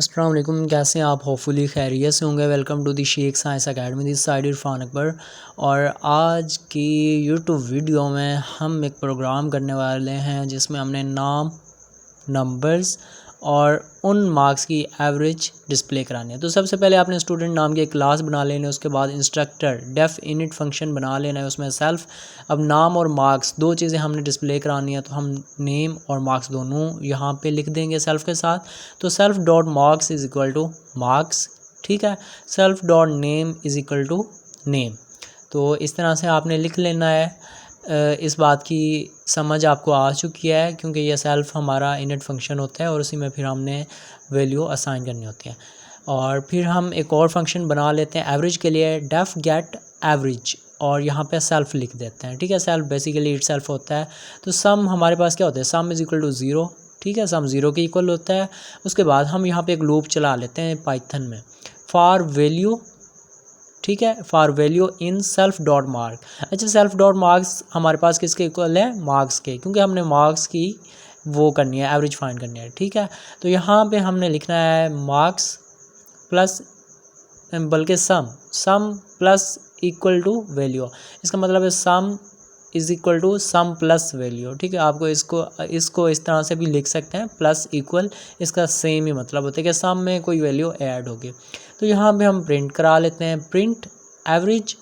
अस्सलाम वालेकुम, कैसे हैं आप? होपफुली खैरियत से होंगे। Welcome to the Sheikh science academy, this side Irfan Akbar. और आज की यूट्यूब वीडियो में हम एक प्रोग्राम करने वाले हैं जिसमें हमने नाम, नंबर्स और उन मार्क्स की एवरेज डिस्प्ले करानी है। तो सबसे पहले आपने स्टूडेंट नाम की एक क्लास बना लेनी है, उसके बाद इंस्ट्रक्टर डेफ इनिट फंक्शन बना लेना है, उसमें सेल्फ। अब नाम और मार्क्स दो चीज़ें हमने डिस्प्ले करानी है, तो हम नेम और मार्क्स दोनों यहाँ पे लिख देंगे सेल्फ के साथ। तो self dot marks is equal to marks, ठीक है। Self dot name is equal to name. तो इस तरह से आपने लिख लेना है। इस बात की समझ आपको आ चुकी है क्योंकि ये सेल्फ हमारा इनिट फंक्शन होता है और उसी में फिर हमने वैल्यू असाइन करनी होती है। और फिर हम एक और फंक्शन बना लेते हैं एवरेज के लिए, डेफ गेट एवरेज, और यहाँ पे सेल्फ लिख देते हैं, ठीक है। सेल्फ बेसिकली इट सेल्फ होता है। तो सम हमारे पास क्या होता है, sum is equal to zero, ठीक है। सम ज़ीरो के इक्वल होता है। उसके बाद हम यहाँ पे एक लूप चला लेते हैं पाइथन में, फॉर वैल्यू, ठीक है, for value in self dot mark. अच्छा, सेल्फ डॉट मार्क्स हमारे पास किसके इक्वल है, मार्क्स के, क्योंकि हमने मार्क्स की वो करनी है, एवरेज फाइंड करनी है, ठीक है। तो यहाँ पे हमने लिखना है मार्क्स प्लस, बल्कि sum plus equal to value. इसका मतलब है sum is equal to sum plus value, ठीक है। आपको इसको इस तरह से भी लिख सकते हैं, प्लस इक्वल, इसका सेम ही मतलब होता है कि सम में कोई वैल्यू ऐड होगी। तो यहाँ पे हम प्रिंट करा लेते हैं, प्रिंट एवरेज,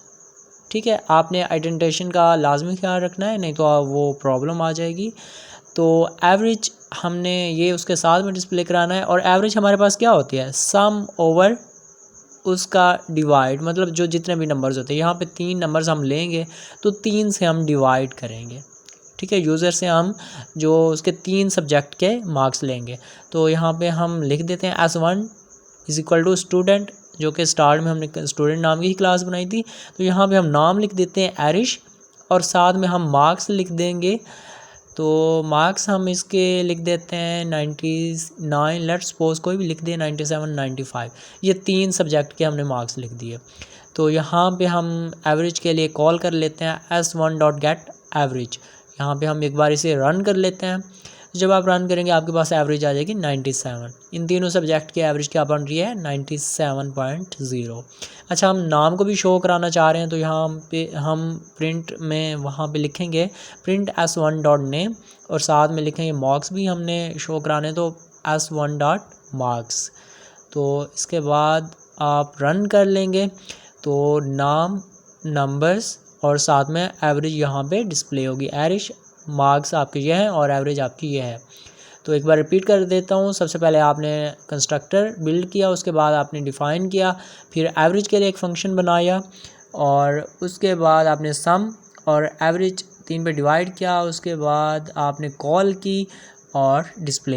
ठीक है। आपने आइडेंटिफिकेशन का लाजमी ख्याल रखना है, नहीं तो वो प्रॉब्लम आ जाएगी। तो एवरेज हमने ये उसके साथ में डिस्प्ले कराना है। और एवरेज हमारे पास क्या होती है, सम ओवर उसका डिवाइड, मतलब जो जितने भी नंबर्स होते हैं, यहाँ पे 3 नंबर्स हम लेंगे तो 3 से हम डिवाइड करेंगे, ठीक है। यूज़र से हम जो उसके 3 सब्जेक्ट के मार्क्स लेंगे। तो यहाँ पे हम लिख देते हैं S1 is equal to student, जो कि स्टार्ट में हमने स्टूडेंट नाम की ही क्लास बनाई थी। तो यहाँ पे हम नाम लिख देते हैं एरिश, और साथ में हम मार्क्स लिख देंगे। तो मार्क्स हम इसके लिख देते हैं 99, लेट्स सपोज कोई भी लिख दे, 97, 95, ये 3 सब्जेक्ट के हमने मार्क्स लिख दिए। तो यहाँ पे हम एवरेज के लिए कॉल कर लेते हैं S1 डॉट गेट एवरेज। यहाँ पे हम एक बार इसे रन कर लेते हैं। जब आप रन करेंगे आपके पास एवरेज आ जाएगी 97। इन तीनों सब्जेक्ट की एवरेज क्या बन रही है, 97.0। अच्छा, हम नाम को भी शो कराना चाह रहे हैं, तो यहाँ पे हम प्रिंट में वहाँ पे लिखेंगे प्रिंट S1 डॉट नेम, और साथ में लिखेंगे मार्क्स भी हमने शो कराने, तो S1 डॉट मार्क्स। तो इसके बाद आप रन कर लेंगे तो नाम, नंबर्स और साथ में एवरेज यहाँ पे डिस्प्ले होगी। एरिश, मार्क्स आपके ये हैं और एवरेज आपकी ये है। तो एक बार रिपीट कर देता हूँ। सबसे पहले आपने कंस्ट्रक्टर बिल्ड किया, उसके बाद आपने डिफ़ाइन किया, फिर एवरेज के लिए एक फ़ंक्शन बनाया, और उसके बाद आपने सम और एवरेज 3 पे डिवाइड किया, उसके बाद आपने कॉल की और डिस्प्ले